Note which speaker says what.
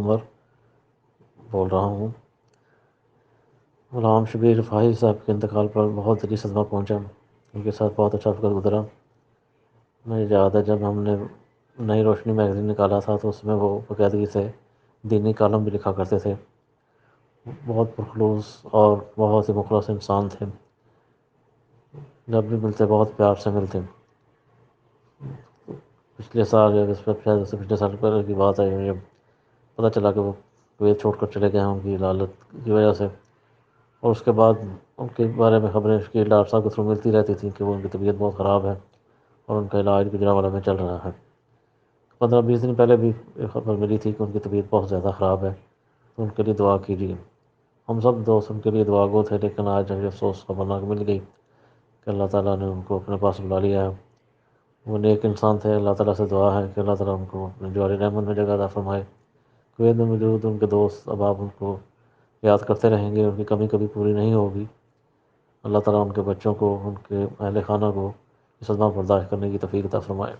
Speaker 1: عمر بول رہا ہوں۔ غلام شبیر رفاعی صاحب کے انتقال پر بہت دلی صدمہ پہنچا، ان کے ساتھ بہت اچھا وقت گزرا۔ مجھے یاد ہے جب ہم نے نئی روشنی میگزین نکالا تھا تو اس میں وہ باقاعدگی سے دینی کالم بھی لکھا کرتے تھے۔ بہت پرخلوص اور بہت ہی مخلص انسان تھے، جب بھی ملتے بہت پیار سے ملتے۔ پچھلے سال یا پچھلے سال پر کی بات ہے، جب پتہ چلا کہ وہ کویت چھوڑ کر چلے گئے ہیں ان کی لالت کی وجہ سے، اور اس کے بعد ان کے بارے میں خبریں شکیل ڈار صاحب کے تھرو ملتی رہتی تھیں کہ وہ ان کی طبیعت بہت خراب ہے اور ان کا علاج گجرانوالہ میں چل رہا ہے۔ 15-20 دن پہلے بھی ایک خبر ملی تھی کہ ان کی طبیعت بہت زیادہ خراب ہے، تو ان کے لیے دعا کیجیے۔ ہم سب دوست ان کے لیے دعا گو تھے، لیکن آج ہمیں افسوس خبرناک مل گئی کہ اللہ تعالیٰ نے ان کو اپنے پاس بلا لیا ہے۔ وہ نیک انسان تھے، اللہ تعالیٰ سے دعا ہے کہ اللہ تعالیٰ ان کو اپنے جوار رحمت میں جگہ عطا فرمائے۔ کویت میں موجود ان کے دوست احباب ان کو یاد کرتے رہیں گے، ان کی کمی کبھی پوری نہیں ہوگی۔ اللہ تعالیٰ ان کے بچوں کو، ان کے اہل خانہ کو اس صدمہ برداشت کرنے کی توفیق عطا فرمائے۔